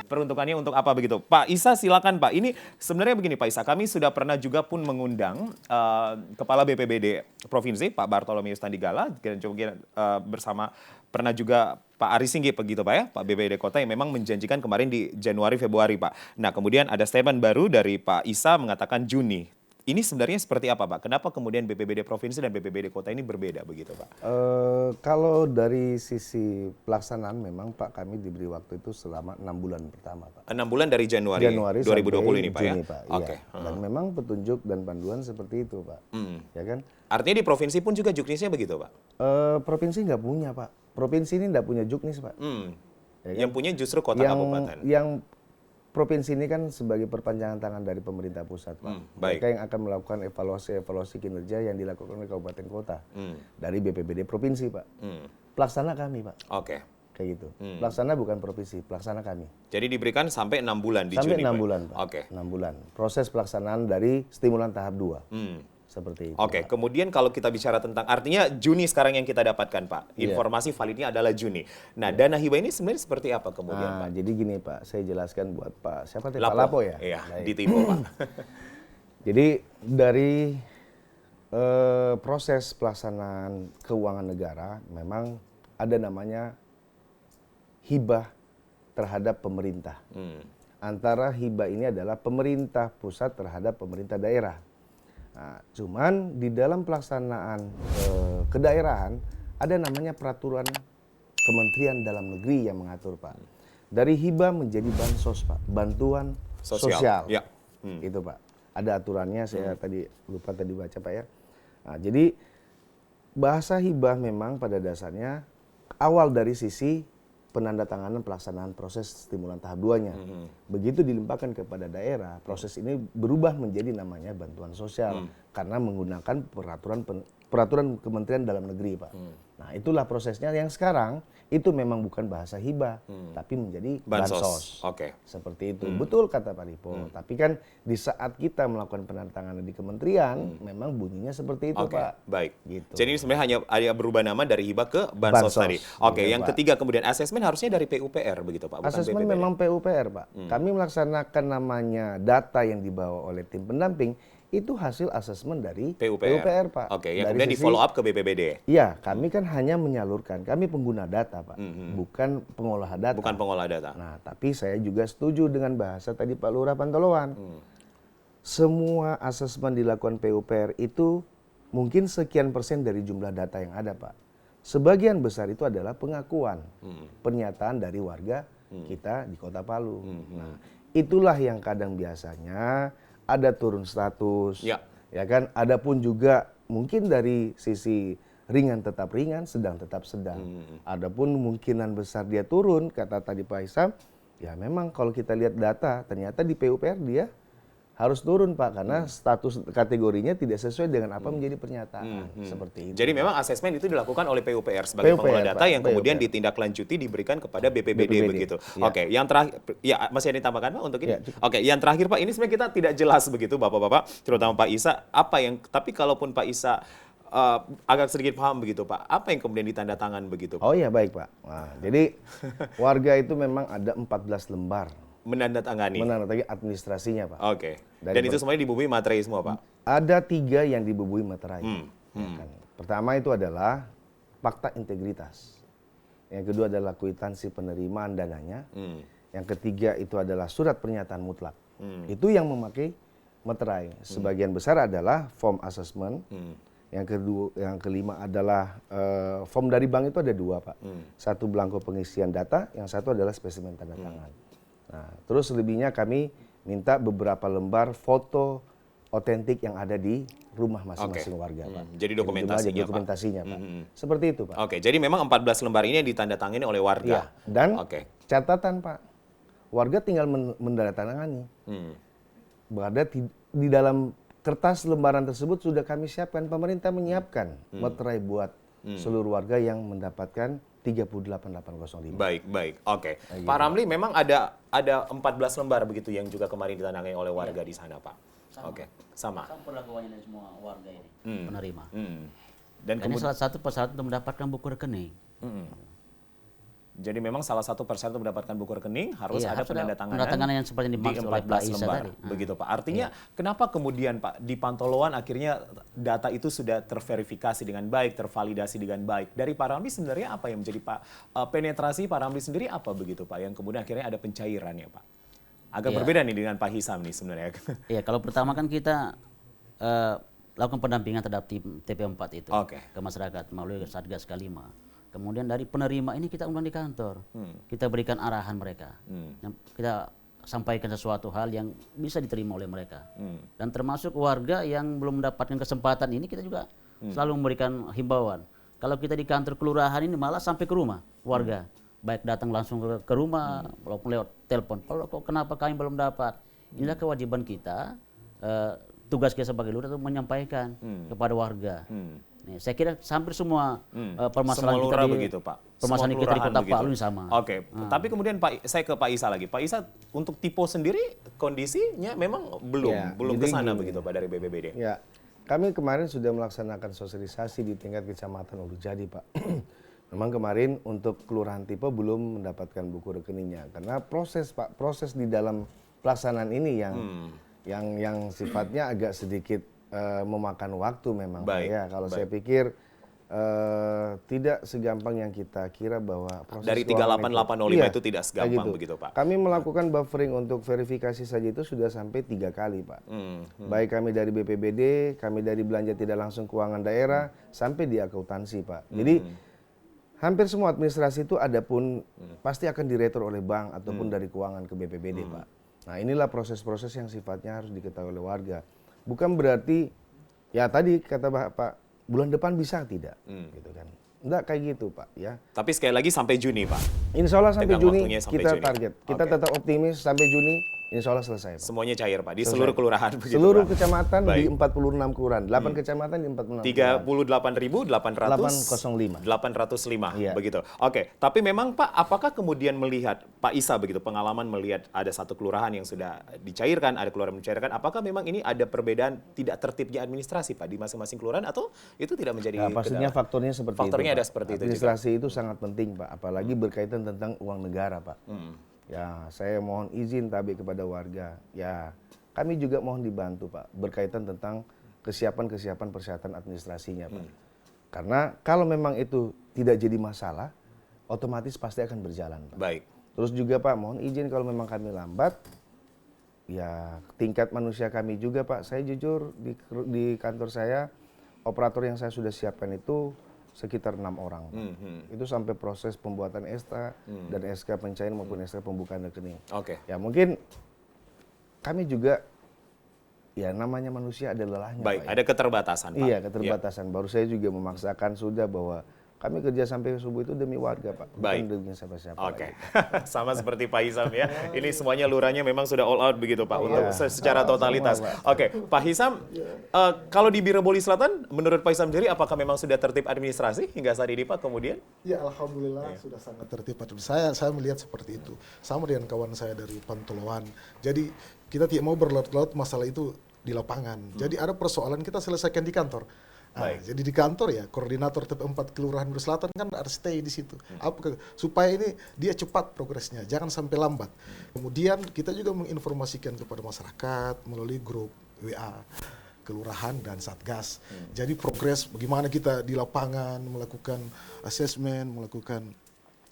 Peruntukannya untuk apa begitu? Pak Isa silakan Pak. Ini sebenarnya begini Pak Isa, kami sudah pernah juga pun mengundang Kepala BPBD Provinsi Pak Bartolomeus Tandigala dan juga bersama pernah juga Pak Ari Singgih begitu Pak ya, Pak BPBD Kota yang memang menjanjikan kemarin di Januari Februari Pak. Nah kemudian ada statement baru dari Pak Isa mengatakan Juni. Ini sebenarnya seperti apa Pak? Kenapa kemudian BPBD Provinsi dan BPBD Kota ini berbeda begitu Pak? Kalau dari sisi pelaksanaan memang Pak kami diberi waktu itu selama 6 bulan pertama Pak. 6 bulan dari Januari 2020 ini Pak Juni, ya? Pak, Oke. iya. Dan memang petunjuk dan panduan seperti itu Pak. Ya kan? Artinya di provinsi pun juga juknisnya begitu Pak? Provinsi nggak punya Pak. Provinsi ini nggak punya juknis Pak. Ya kan? Yang punya justru kota kabupaten. Yang provinsi ini kan sebagai perpanjangan tangan dari pemerintah pusat, Pak. Mereka yang akan melakukan evaluasi kinerja yang dilakukan oleh kabupaten kota dari BPBD provinsi, Pak. Pelaksana kami, Pak. Oke. Kayak gitu. Pelaksana bukan provinsi, pelaksana kami. Jadi diberikan sampai 6 bulan di sampai Juni, 6 Pak? bulan, Pak. Oke. 6 bulan. Proses pelaksanaan dari stimulan tahap 2. Seperti itu. Oke, kemudian kalau kita bicara tentang, artinya Juni sekarang yang kita dapatkan, Pak. Informasi validnya adalah Juni. Nah, dana hibah ini sebenarnya seperti apa kemudian, Pak? Jadi gini, Pak. Saya jelaskan buat Pak, siapa tadi? Pak Lapo ya? Iya, Baik. ditipu, Pak. Jadi dari proses pelaksanaan keuangan negara memang ada namanya hibah terhadap pemerintah. Antara hibah ini adalah pemerintah pusat terhadap pemerintah daerah. Nah, cuman di dalam pelaksanaan kedaerahan ada namanya peraturan Kementerian Dalam Negeri yang mengatur, Pak. Dari hibah menjadi bansos, Pak, bantuan sosial. Ya. Itu, Pak. Ada aturannya, saya tadi lupa tadi baca, Pak ya. Nah, jadi bahasa hibah memang pada dasarnya awal dari sisi penandatanganan pelaksanaan proses stimulan tahap 2-nya. Begitu dilimpahkan kepada daerah, proses ini berubah menjadi namanya bantuan sosial karena menggunakan peraturan Kementerian Dalam Negeri, Pak. Nah, itulah prosesnya yang sekarang itu memang bukan bahasa hibah, tapi menjadi bansos. Oke. Seperti itu. Betul kata Pak Lipo. Tapi kan di saat kita melakukan penandatanganan di kementerian, memang bunyinya seperti itu, Oke, Pak. baik. Gitu. Jadi ini sebenarnya hanya ada berubah nama dari hibah ke bansos tadi. Oke, Gitu, yang Pak. ketiga kemudian asesmen harusnya dari PUPR begitu, Pak, bukan Asesmen BPBD. memang PUPR, Pak. Kami melaksanakan namanya data yang dibawa oleh tim pendamping, itu hasil asesmen dari PUPR, Pak. Oke, yang Dari kemudian di sisi- follow up ke BPBD. Iya, kami kan hanya menyalurkan, kami pengguna data, Pak, bukan pengolah data. Bukan pengolah data. Nah, tapi saya juga setuju dengan bahasa tadi Pak Lurah Pantoloan. Semua asesmen dilakukan PUPR itu mungkin sekian persen dari jumlah data yang ada, Pak. Sebagian besar itu adalah pengakuan, pernyataan dari warga kita di Kota Palu. Nah, itulah yang kadang biasanya ada turun status, Ya. ya kan? Adapun juga mungkin dari sisi ringan tetap ringan, sedang tetap sedang. Adapun kemungkinan besar dia turun, kata tadi Pak Isam, ya memang kalau kita lihat data, ternyata di PUPR dia harus turun, Pak, karena status kategorinya tidak sesuai dengan apa menjadi pernyataan. Seperti itu. Jadi memang asesmen itu dilakukan oleh PUPR sebagai PUPR, pengelola data Pak. yang kemudian PUPR. ditindaklanjuti diberikan kepada BPBD, begitu. Ya. Oke, yang terakhir, ya masih ada yang ditambahkan Pak untuk ini? Ya, cukup. Oke, yang terakhir Pak, ini sebenarnya kita tidak jelas begitu Bapak-Bapak, terutama Pak Isa, apa yang, tapi kalaupun Pak Isa agak sedikit paham begitu Pak, apa yang kemudian ditandatangan begitu Pak? Oh iya, baik, Pak. Nah, jadi warga itu memang ada 14 lembar Menandatangani. menandatangani administrasinya, Pak. Oke. Dari Dan itu semuanya dibubui materai semua Pak? Ada 3 yang dibubui materai. Ya kan? Pertama itu adalah fakta integritas. Yang kedua adalah kwitansi penerimaan dananya. Yang ketiga itu adalah surat pernyataan mutlak. Itu yang memakai materai. Sebagian besar adalah form assessment. Yang kelima adalah form dari bank itu ada 2, Pak. Satu belangko pengisian data, yang satu adalah spesimen tanda tangan. Nah, terus selebihnya kami minta beberapa lembar foto otentik yang ada di rumah masing-masing warga, Pak. Jadi dokumentasinya, Pak. dokumentasinya, Pak. Seperti itu, Pak. Oke, jadi memang 14 lembar ini yang ditandatangani oleh warga. Iya. Dan Oke. catatan, Pak, warga tinggal menandatangani. Berada di dalam kertas lembaran tersebut sudah kami siapkan. Pemerintah menyiapkan materai buat seluruh warga yang mendapatkan 38805. Baik, baik. Oke. Pak Ramli, memang ada 14 lembar begitu yang juga kemarin ditandangani oleh warga di sana, Pak. Oke, sama. Sama perlakuannya dari semua warga ini penerima. Dan Dan ini salah satu persyarat untuk mendapatkan buku rekening. Jadi memang salah satu persyarat untuk mendapatkan buku rekening harus Iya, ada harus ada penandatanganan penandatanganan yang seperti yang di dimaksud oleh 14 Pak Isa lembar, tadi. begitu Pak. Artinya kenapa kemudian Pak di Pantoloan akhirnya data itu sudah terverifikasi dengan baik, tervalidasi dengan baik. Dari Pak Ramli sebenarnya apa yang menjadi Pak penetrasi Pak Ramli sendiri apa begitu Pak yang kemudian akhirnya ada pencairannya Pak? Agak Iya. berbeda nih dengan Pak Hisam nih sebenarnya. Iya, kalau pertama kan kita lakukan pendampingan terhadap tim TP4 itu Oke. ke masyarakat melalui Satgas K5. Kemudian dari penerima ini kita undang di kantor, kita berikan arahan mereka, dan kita sampaikan sesuatu hal yang bisa diterima oleh mereka. Dan termasuk warga yang belum mendapatkan kesempatan ini kita juga selalu memberikan himbauan. Kalau kita di kantor kelurahan ini malah sampai ke rumah warga, baik datang langsung ke rumah, walaupun lewat telepon. Kalau kok kenapa kami belum dapat? Inilah kewajiban kita. Tugas kita sebagai lurah itu menyampaikan kepada warga. Nih, saya kira hampir semua permasalahan Semua kita lurah di begitu Pak. permasalahan Semua kita di kelurahan Kota begitu. Palu ini sama. Oke, tapi kemudian saya ke Pak Isa lagi. Pak Isa untuk Tipo sendiri kondisinya memang Ya, belum jadi ke sana gini. begitu Pak dari BPBD. Ya, kami kemarin sudah melaksanakan sosialisasi di tingkat kecamatan Ulujadi, Pak. Memang kemarin untuk kelurahan Tipe belum mendapatkan buku rekeningnya karena proses di dalam pelaksanaan ini yang sifatnya agak sedikit memakan waktu memang, Pak. Baik, Ya, kalau baik. saya pikir tidak segampang yang kita kira bahwa proses Dari keuangan 3885 itu tidak kayak segampang begitu, Pak. Kami melakukan buffering untuk verifikasi saja itu sudah sampai 3 kali, Pak. Baik kami dari BPBD, kami dari belanja tidak langsung keuangan daerah, sampai di akuntansi, Pak. Jadi hampir semua administrasi itu ada pun pasti akan diretur oleh bank ataupun dari keuangan ke BPBD, Pak. Nah, inilah proses-proses yang sifatnya harus diketahui oleh warga. Bukan berarti ya tadi kata Pak, bulan depan bisa tidak, gitu kan? Enggak kayak gitu, Pak, ya. Tapi sekali lagi sampai Juni, Pak. Insya Allah sampai Tenggang Juni waktunya sampai kita Juni. target. Kita Oke. tetap optimis sampai Juni, insya Allah selesai, Pak. Semuanya cair, Pak, di Selesai. seluruh kelurahan begitu, Seluruh Pak. kecamatan di Baik. 46 kelurahan, 8 kecamatan di 46 38.805 805. Iya. begitu. Oke, tapi memang Pak, apakah kemudian melihat Pak Isa begitu pengalaman melihat ada satu kelurahan yang sudah dicairkan, ada kelurahan mencairkan, apakah memang ini ada perbedaan tidak tertibnya administrasi Pak di masing-masing kelurahan atau itu tidak menjadi Nah, pastinya kendala? faktornya seperti Faktornya itu, ada Pak. seperti itu juga. Administrasi itu sangat penting, Pak, apalagi berkaitan tentang uang negara, Pak. Ya, saya mohon izin tabi kepada warga. Ya, kami juga mohon dibantu, Pak, berkaitan tentang kesiapan persyaratan administrasinya, Pak. Karena kalau memang itu tidak jadi masalah, otomatis pasti akan berjalan, Pak. Baik. Terus juga, Pak, mohon izin kalau memang kami lambat, ya tingkat manusia kami juga, Pak. Saya jujur di kantor saya, operator yang saya sudah siapkan itu sekitar 6 orang, Pak. Itu sampai proses pembuatan SK dan SK pencairan maupun SK pembukaan rekening. Oke. Ya mungkin kami juga, ya namanya manusia ada lelahnya, Baik, Pak, ya. ada keterbatasan, Pak. Iya, keterbatasan. Baru saya juga memaksakan sudah bahwa kami kerja sampai subuh itu demi warga, Pak. Baik. Bukan demi siapa-siapa Oke, lagi. sama seperti Pak Hisam ya. Ini semuanya lurahnya memang sudah all out begitu Pak untuk secara totalitas. Oke, Pak Hisam, kalau di Biraboli Selatan, menurut Pak Hisam sendiri, apakah memang sudah tertib administrasi hingga saat ini Pak kemudian? Ya, alhamdulillah sudah sangat tertib. Saya melihat seperti itu. Sama dengan kawan saya dari Pantoloan. Jadi kita tidak mau berlarut-larut masalah itu di lapangan. Jadi ada persoalan kita selesaikan di kantor. Nah, jadi di kantor ya koordinator TP4 Kelurahan Buru Selatan kan harus stay di situ. Supaya ini dia cepat progresnya, jangan sampai lambat. Kemudian kita juga menginformasikan kepada masyarakat melalui grup WA kelurahan dan satgas. Jadi progres bagaimana kita di lapangan melakukan asesmen, melakukan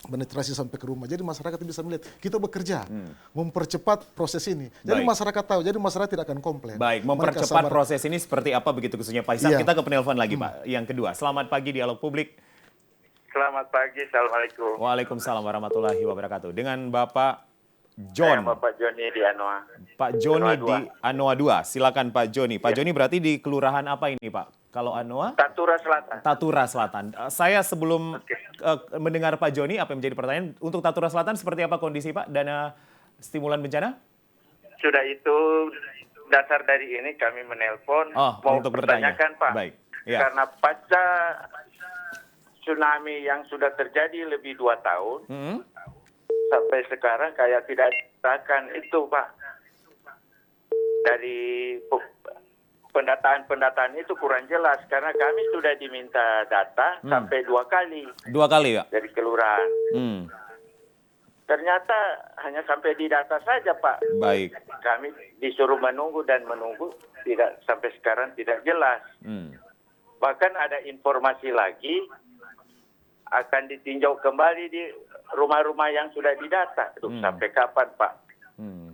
penetrasi sampai ke rumah. Jadi masyarakat bisa melihat kita bekerja mempercepat proses ini. Jadi Baik. masyarakat tahu, jadi masyarakat tidak akan komplain. Baik, Mereka mempercepat sabar. proses ini seperti apa begitu khususnya Pak Hisam? Iya. Kita ke penelpon lagi Pak. Yang kedua, selamat pagi Dialog Publik. Selamat pagi, Assalamualaikum. Waalaikumsalam warahmatullahi wabarakatuh. Dengan Bapak John. Saya Bapak Joni di Anoa. Pak Joni Anoa di Anoa 2. Silakan Pak Joni. Pak Joni berarti di kelurahan apa ini Pak? Kalau Anoa? Tatura Selatan. Tatura Selatan. Saya sebelum mendengar Pak Joni, apa yang menjadi pertanyaan, untuk Tatura Selatan seperti apa kondisi Pak? Dana stimulan bencana? Sudah itu dasar dari ini kami menelpon Oh, mau untuk bertanya. pertanyakan Pak. Baik. Ya. Karena pasca tsunami yang sudah terjadi lebih 2 tahun, sampai sekarang kayak tidak diterapkan itu Pak. Dari pendataan itu kurang jelas karena kami sudah diminta data sampai 2 kali 2 kali Pak? dari kelurahan. Ternyata hanya sampai di data saja, Pak. Baik. Kami disuruh menunggu dan menunggu, tidak sampai sekarang tidak jelas. Bahkan ada informasi lagi akan ditinjau kembali di rumah-rumah yang sudah didata. Sampai kapan, Pak?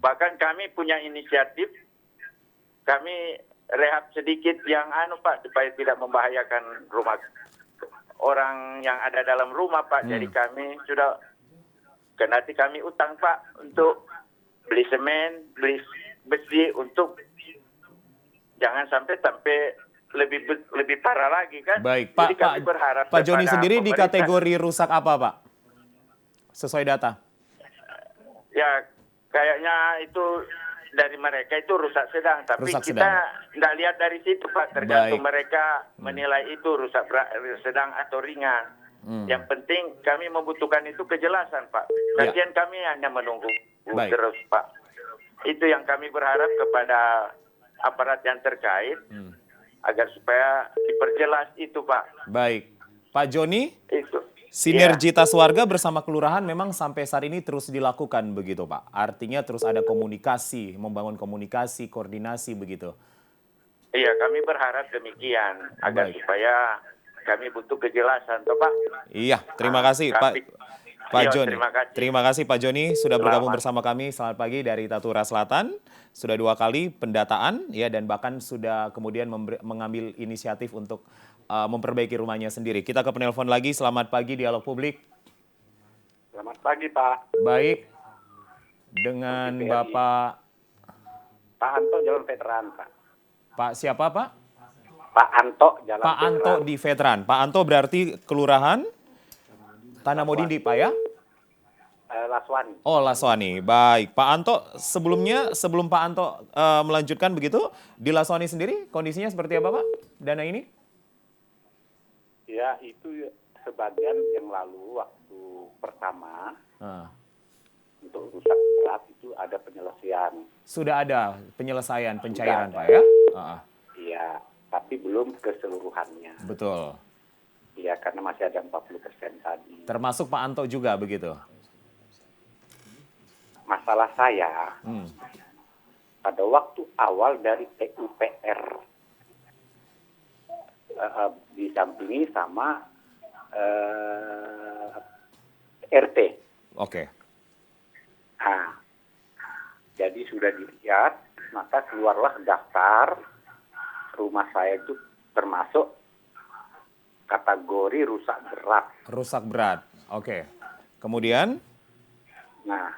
Bahkan kami punya inisiatif, kami rehab sedikit yang Pak, supaya tidak membahayakan rumah orang yang ada dalam rumah, Pak. Jadi kami sudah, nanti kami utang, Pak, untuk beli semen, beli besi, untuk jangan sampai lebih parah lagi kan. Baik, Jadi kami berharap Pak Joni kepada sendiri di pemerintah. kategori rusak apa, Pak? Sesuai data. Ya, kayaknya itu dari mereka itu rusak sedang, tapi Rusak kita sedang. tidak lihat dari situ, Pak. Tergantung Baik. mereka menilai itu rusak sedang atau ringan. Yang penting kami membutuhkan itu kejelasan, Pak. Ya. Kasihan kami hanya menunggu Baik. terus, Pak. Itu yang kami berharap kepada aparat yang terkait agar supaya diperjelas itu, Pak. Baik. Pak Joni, Itu. sinergitas warga bersama kelurahan memang sampai saat ini terus dilakukan begitu, Pak. Artinya terus ada komunikasi, membangun komunikasi, koordinasi begitu. Iya, kami berharap demikian agar Baik. supaya kami butuh kejelasan, toh, Pak. Iya, terima kasih Pak Iya, Joni. terima kasih. Terima kasih Pak Joni sudah bergabung Selamat. bersama kami. Selamat pagi dari Tatura Selatan. Sudah 2 kali pendataan ya, dan bahkan sudah kemudian mengambil inisiatif untuk memperbaiki rumahnya sendiri. Kita ke penelpon lagi. Selamat pagi Dialog Publik. Selamat pagi, Pak. Baik. Dengan BPRI. Bapak Pak Anto Jalan Veteran, Pak. Pak siapa, Pak? Pak Anto Jalan Pak Anto Veteran. di Veteran. Pak Anto berarti kelurahan Tanah Modindi, Pak ya? Laswani. Oh, Laswani. Baik. Pak Anto, sebelum Pak Anto melanjutkan begitu, di Laswani sendiri kondisinya seperti apa, Pak? Dana ini? Ya, itu sebagian yang lalu waktu pertama untuk rusak berat itu ada penyelesaian. Sudah ada penyelesaian pencairan, Sudah Pak ada. ya? Iya, tapi belum keseluruhannya. Betul. Iya, karena masih ada 40% tadi. Termasuk Pak Anto juga begitu? Masalah saya, pada waktu awal dari PUPR, didampingi sama RT. Oke. Nah, jadi sudah dilihat, maka keluarlah daftar rumah saya itu termasuk kategori rusak berat. Rusak berat. Oke. Kemudian? Nah,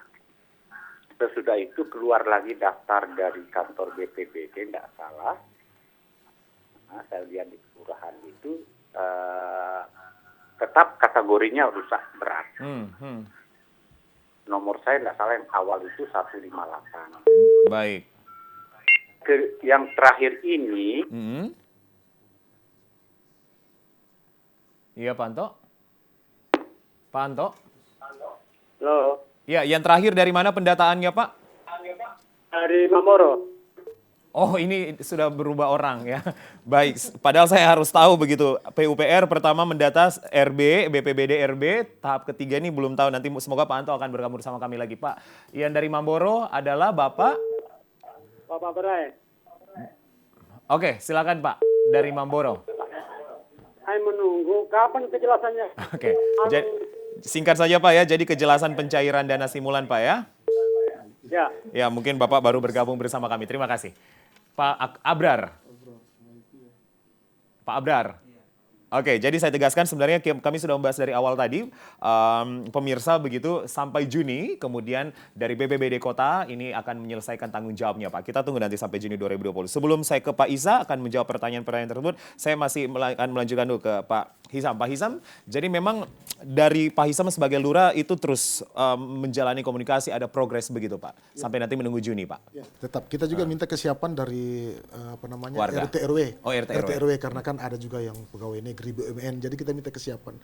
sesudah itu keluar lagi daftar dari kantor BPBD, tidak salah. Nah, saya lihat di kelurahan itu tetap kategorinya rusak berat. Nomor saya tidak salah yang awal itu 158. Baik. Yang terakhir ini, Iya, Pak Anto? Pak Anto? Halo, Ya, yang terakhir dari mana pendataannya, Pak? dari Mamoro. Oh, ini sudah berubah orang ya. Baik, padahal saya harus tahu begitu. PUPR pertama mendata RB, BPBD RB, tahap ketiga ini belum tahu. Nanti semoga Pak Anto akan bergabung bersama kami lagi, Pak. Yang dari Mamboro adalah Bapak? Bapak Berai. Oke, silakan Pak, dari Mamboro. Saya menunggu kapan kejelasannya. Oke, singkat saja Pak ya, jadi kejelasan pencairan dana simulan Pak ya. Ya, Ya, mungkin Bapak baru bergabung bersama kami. Terima kasih. Pak Abrar. Pak Abrar. Oke, jadi saya tegaskan sebenarnya kami sudah membahas dari awal tadi, pemirsa begitu, sampai Juni, kemudian dari BPBD Kota ini akan menyelesaikan tanggung jawabnya Pak. Kita tunggu nanti sampai Juni 2020. Sebelum saya ke Pak Isa akan menjawab pertanyaan-pertanyaan tersebut, saya masih akan melanjutkan dulu ke Pak Hisam. Pak Hisam, jadi memang dari Pak Hisam sebagai lurah itu terus menjalani komunikasi, ada progres begitu Pak, sampai nanti menunggu Juni Pak. Ya, tetap kita juga minta kesiapan dari Warga. RT RW. Oh, RT RW. RW karena kan ada juga yang pegawai negeri BUMN. Jadi kita minta kesiapan.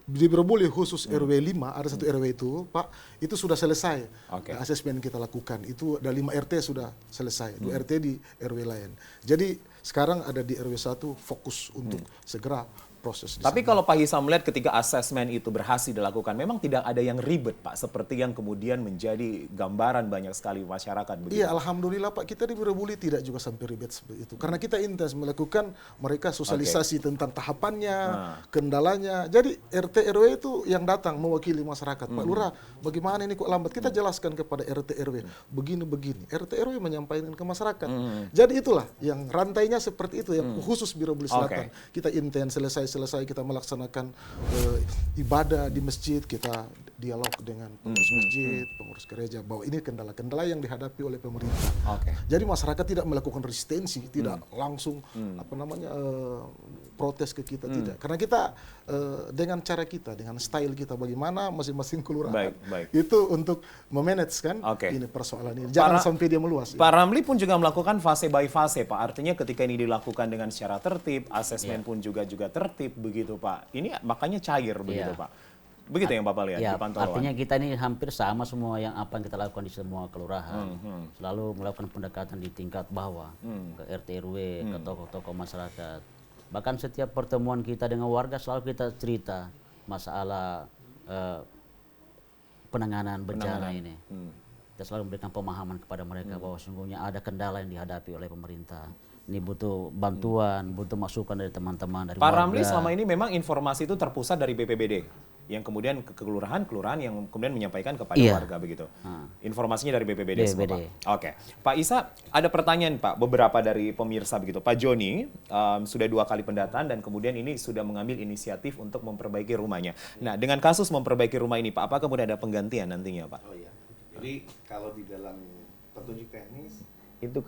Di Berbuli khusus RW 5 ada satu RW itu, Pak, itu sudah selesai. Oke. Asesmen kita lakukan. Itu ada 5 RT sudah selesai. 2 RT di RW lain. Jadi sekarang ada di RW 1 fokus untuk segera proses di Tapi sana. kalau Pak Hisam melihat ketika asesmen itu berhasil dilakukan, memang tidak ada yang ribet Pak, seperti yang kemudian menjadi gambaran banyak sekali masyarakat begitu. Iya, alhamdulillah Pak, kita di Wirabuli tidak juga sampai ribet seperti itu. Karena kita intens melakukan mereka sosialisasi tentang tahapannya, kendalanya. Jadi RT RW itu yang datang mewakili masyarakat. Pak Lurah, bagaimana ini kok lambat? Kita jelaskan kepada RT RW, begini-begini. RT RW menyampaikan ke masyarakat. Jadi itulah yang rantainya seperti itu, yang khusus Wirabuli Selatan. Kita intens, selesai kita melaksanakan ibadah di masjid, kita dialog dengan pengurus masjid, pengurus gereja, bahwa ini kendala-kendala yang dihadapi oleh pemerintah. Jadi masyarakat tidak melakukan resistensi, tidak langsung protes ke kita, tidak. Karena kita dengan cara kita, dengan style kita, bagaimana masing-masing kelurahan itu untuk memanage kan ini persoalan ini. Jangan sampai dia meluas. Pak Ramli pun juga melakukan fase by fase, Pak. Artinya ketika ini dilakukan dengan secara tertib, asesmen pun juga tertib begitu, Pak. Ini makanya cair begitu, Pak. Begitu yang Bapak lihat Ya, di pantauan. artinya kita ini hampir sama semua apa yang kita lakukan di semua kelurahan. Selalu melakukan pendekatan di tingkat bawah, ke RT RW, ke tokoh-tokoh masyarakat. Bahkan setiap pertemuan kita dengan warga selalu kita cerita masalah penanganan bencana ini. Kita selalu memberikan pemahaman kepada mereka bahwa sungguhnya ada kendala yang dihadapi oleh pemerintah. Ini butuh bantuan, butuh masukan dari teman-teman, dari Pak warga. Ramli, selama ini memang informasi itu terpusat dari BPBD, yang kemudian ke kelurahan yang kemudian menyampaikan kepada warga begitu. Informasinya dari BPBD semua, Pak. Oke. Pak Isa, ada pertanyaan Pak, beberapa dari pemirsa begitu. Pak Joni sudah 2 kali pendataan dan kemudian ini sudah mengambil inisiatif untuk memperbaiki rumahnya. Nah, dengan kasus memperbaiki rumah ini Pak, apa kemudian ada penggantian nantinya Pak? Oh iya. Jadi kalau di dalam petunjuk teknis itu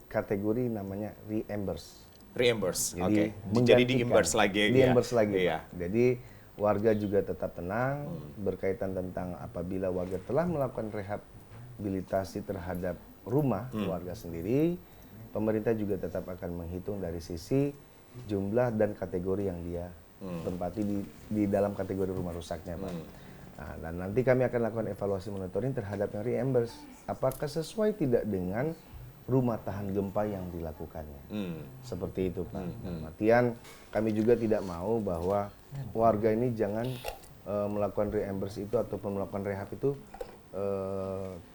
kategori namanya reimburse. Reimburse, Jadi jadi diimbers lagi. Diimbers lagi. Iya. Jadi warga juga tetap tenang berkaitan tentang apabila warga telah melakukan rehabilitasi terhadap rumah warga sendiri, pemerintah juga tetap akan menghitung dari sisi jumlah dan kategori yang dia tempati di dalam kategori rumah rusaknya, Pak. Nah, dan nanti kami akan lakukan evaluasi monitoring terhadap yang reimburse. Apakah sesuai tidak dengan rumah tahan gempa yang dilakukannya. Seperti itu, Pak. Artian kami juga tidak mau bahwa warga ini jangan melakukan reimburse itu ataupun melakukan rehab itu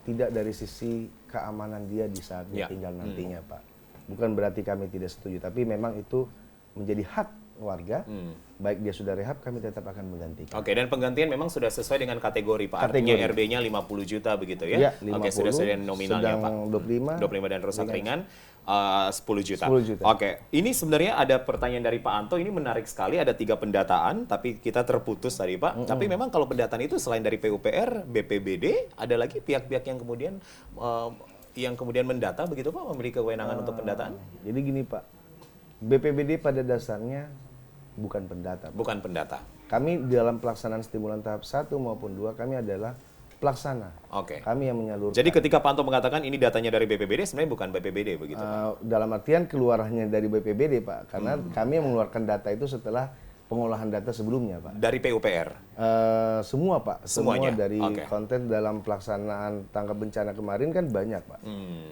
tidak dari sisi keamanan dia di saat dia tinggal nantinya, Pak. Bukan berarti kami tidak setuju, tapi memang itu menjadi hak warga, baik dia sudah rehab, kami tetap akan menggantikan. Oke, dan penggantian memang sudah sesuai dengan kategori, Pak. Artinya RB-nya 50 juta begitu ya? Ya, 50, oke, sudah sesuai dengan nominalnya, Pak. 25 dan rusak ringan 10 juta. 10 juta. Oke, ini sebenarnya ada pertanyaan dari Pak Anto, ini menarik sekali, ada 3 pendataan, tapi kita terputus tadi, Pak. Tapi memang kalau pendataan itu selain dari PUPR, BPBD, ada lagi pihak-pihak yang kemudian mendata begitu, Pak, memiliki kewenangan untuk pendataan? Jadi gini, Pak, BPBD pada dasarnya bukan pendata. Bukan pendata. Kami dalam pelaksanaan stimulan tahap 1 maupun 2, kami adalah pelaksana. Oke. Kami yang menyalurkan. Jadi ketika Pak Anto mengatakan ini datanya dari BPBD, sebenarnya bukan BPBD begitu, Pak? Dalam artian keluarannya dari BPBD, Pak. Karena kami yang mengeluarkan data itu setelah pengolahan data sebelumnya, Pak. Dari PUPR? Semua, Pak. Semuanya? Semua dari konten dalam pelaksanaan tangkap bencana kemarin kan banyak, Pak.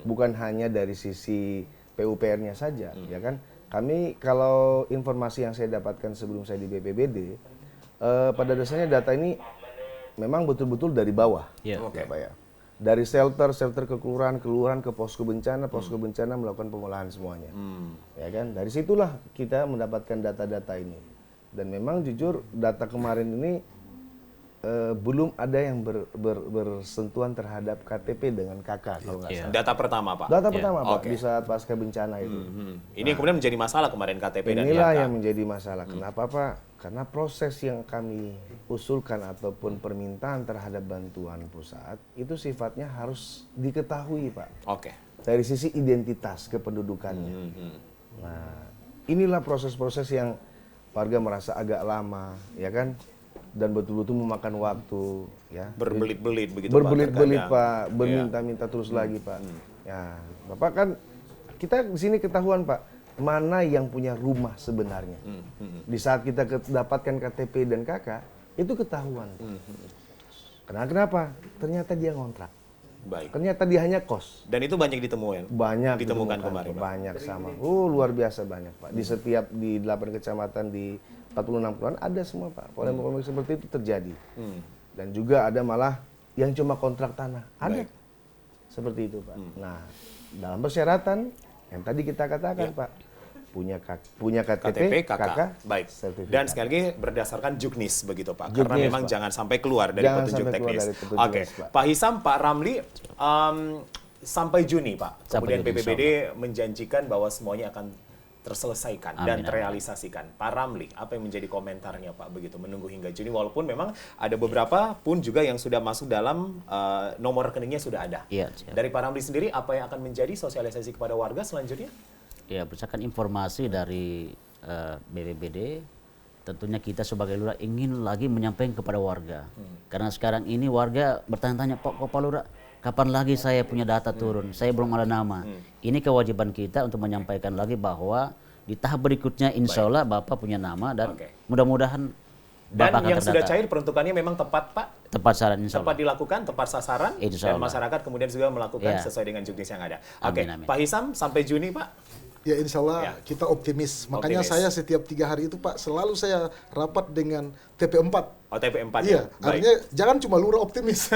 Bukan hanya dari sisi PUPR-nya saja, ya kan? Kami, kalau informasi yang saya dapatkan sebelum saya di BPBD, pada dasarnya data ini memang betul-betul dari bawah. Ya, Pak, ya. Dari shelter ke kelurahan ke posko bencana melakukan pengolahan semuanya. Ya kan? Dari situlah kita mendapatkan data-data ini. Dan memang jujur data kemarin ini belum ada yang bersentuhan terhadap KTP dengan KK kalau nggak salah. Data pertama, Pak? Data pertama, Pak, di saat pasca bencana itu. Ini kemudian menjadi masalah kemarin KTP dan inilah IAK. yang menjadi masalah. Kenapa, Pak? Karena proses yang kami usulkan ataupun permintaan terhadap bantuan pusat itu sifatnya harus diketahui, Pak. Oke. Dari sisi identitas kependudukannya. Nah, inilah proses-proses yang warga merasa agak lama, ya kan? Dan betul-betul memakan waktu, ya. Berbelit-belit begitu, Berbelit-belit, Pak. Pak. Berminta-minta terus lagi, Pak. Ya, Bapak kan kita di sini ketahuan, Pak, mana yang punya rumah sebenarnya. Di saat kita dapatkan KTP dan KK, itu ketahuan. Kenapa? Ternyata dia ngontrak. Baik. Ternyata dia hanya kos. Dan itu banyak ditemukan. Banyak ditemukan kemarin, Pak. banyak sama. Luar biasa banyak, Pak. Di setiap di 8 kecamatan di 46 kelurahan ada semua, Pak. Polemik-polemik seperti itu terjadi. Dan juga ada malah yang cuma kontrak tanah. Ada. Baik. Seperti itu, Pak. Nah, dalam persyaratan yang tadi kita katakan, Pak, punya KTP, KK, baik. sertifikat. Dan sekali lagi berdasarkan juknis begitu Pak, karena Juknis, memang Pak. jangan sampai keluar dari Jangan petunjuk sampai keluar teknis. dari petunjuk Oke, teknis, Pak. Pak Hisam, Pak Ramli, sampai Juni Pak, Sampai kemudian Juni, BPBD menjanjikan bahwa semuanya akan terselesaikan dan Amin, amin. terrealisasikan. Pak Ramli, apa yang menjadi komentarnya Pak begitu menunggu hingga Juni, walaupun memang ada beberapa pun juga yang sudah masuk dalam nomor rekeningnya sudah ada. Iya, siap. Dari Pak Ramli sendiri, apa yang akan menjadi sosialisasi kepada warga selanjutnya? Ya, berdasarkan informasi dari BPBD, tentunya kita sebagai lurah ingin lagi menyampaikan kepada warga. Karena sekarang ini warga bertanya-tanya, Pak Lurah, kapan lagi saya punya data turun? Saya belum ada nama. Ini kewajiban kita untuk menyampaikan lagi bahwa di tahap berikutnya insya Allah Bapak punya nama dan Oke. mudah-mudahan Dan Bapak akan yang sudah terdata. cair peruntukannya memang tepat Pak? Tepat saran insya Tepat Allah. dilakukan, tepat sasaran, Insya dan Allah. masyarakat kemudian juga melakukan Ya. sesuai dengan juknis yang ada. Amin, Oke, amin. Pak Hisam sampai Juni Pak? Ya insya Allah Ya. kita optimis. Makanya Optimis. saya setiap 3 hari itu Pak selalu saya rapat dengan TP4. OTP 4 Iya, ya? Baik. artinya jangan cuma lurah optimis.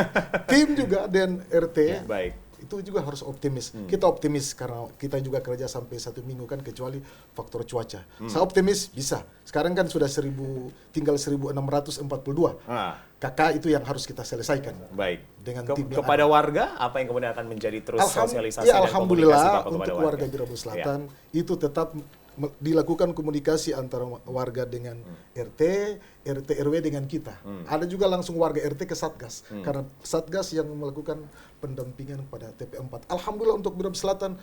Tim juga dan RT Baik. itu juga harus optimis. Kita optimis karena kita juga kerja sampai 1 minggu kan kecuali faktor cuaca. Saya optimis bisa. Sekarang kan sudah tinggal 1642. Ah, KK itu yang harus kita selesaikan. baik. Dengan tim yang kepada warga, apa yang kemudian akan menjadi terus sosialisasi Ya dan komunikasi alhamdulillah Bapak kepada untuk warga Birabu Selatan itu tetap dilakukan komunikasi antara warga dengan RT RW dengan kita. Ada juga langsung warga RT ke Satgas karena Satgas yang melakukan pendampingan pada TP4. Alhamdulillah untuk Birabu Selatan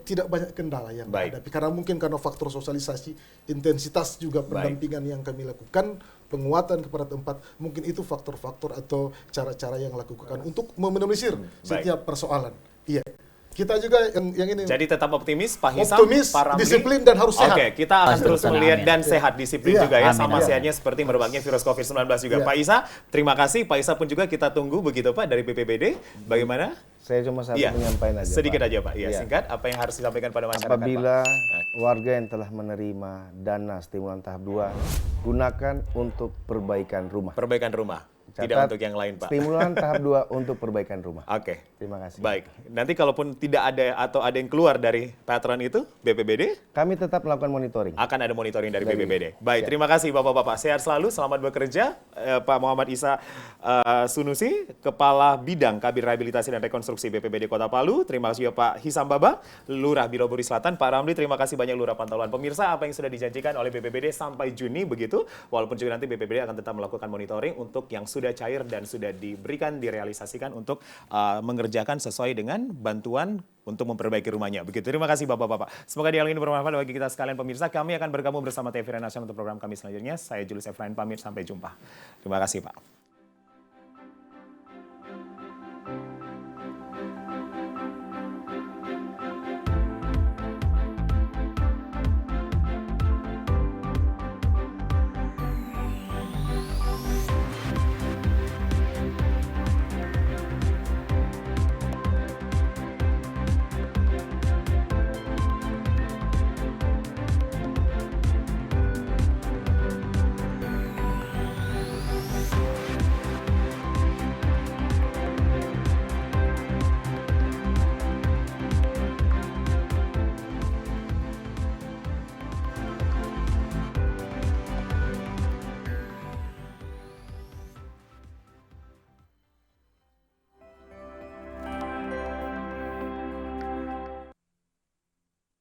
tidak banyak kendala yang Baik. dihadapi karena mungkin karena faktor sosialisasi, intensitas juga pendampingan yang kami lakukan, penguatan kepada tempat, mungkin itu faktor-faktor atau cara-cara yang lakukan untuk meminimalisir setiap persoalan. Iya. Kita juga yang ini Jadi tetap optimis, Pak Hisam, optimis, Pak Ramli. disiplin dan harus sehat. Oke, kita akan Pasti terus betul, melihat amin. dan sehat, disiplin Iya, juga ya, amin, sama amin. sehatnya seperti merebaknya virus COVID-19 juga. Iya. Pak Isa, terima kasih. Pak Isa pun juga kita tunggu begitu Pak dari BPBD. Bagaimana? Saya cuma satu Iya, penyampaian aja, sedikit Pak. aja Pak. Ya, Iya. singkat, apa yang harus disampaikan pada masyarakat Apabila Pak? warga yang telah menerima dana stimulan tahap 2, gunakan untuk perbaikan rumah. Perbaikan rumah, tidak Catat, untuk yang lain Pak. Stimulan tahap 2 untuk perbaikan rumah. Oke. Terima kasih. Baik, nanti kalaupun tidak ada atau ada yang keluar dari patron itu, BPBD Kami tetap melakukan monitoring. akan ada monitoring dari Dari- BPBD. Baik, Ya. terima kasih Bapak-Bapak. Sehat selalu, selamat bekerja. Pak Muhammad Isa Sunusi, Kepala Bidang Kabin Rehabilitasi dan Rekonstruksi BPBD Kota Palu. Terima kasih juga Pak Hisam Baba, Lurah Biroburi Selatan. Pak Ramli, terima kasih banyak Lurah Pantauan. Pemirsa, apa yang sudah dijanjikan oleh BPBD sampai Juni begitu, walaupun juga nanti BPBD akan tetap melakukan monitoring untuk yang sudah cair dan sudah diberikan, direalisasikan untuk mengerjakan sesuai dengan bantuan untuk memperbaiki rumahnya. Begitu. Terima kasih Bapak-Bapak. Semoga dialog ini bermanfaat bagi kita sekalian pemirsa. Kami akan bergabung bersama TVRI Nasional untuk program kami selanjutnya. Saya Julius Efrain pamit, sampai jumpa. Terima kasih Pak.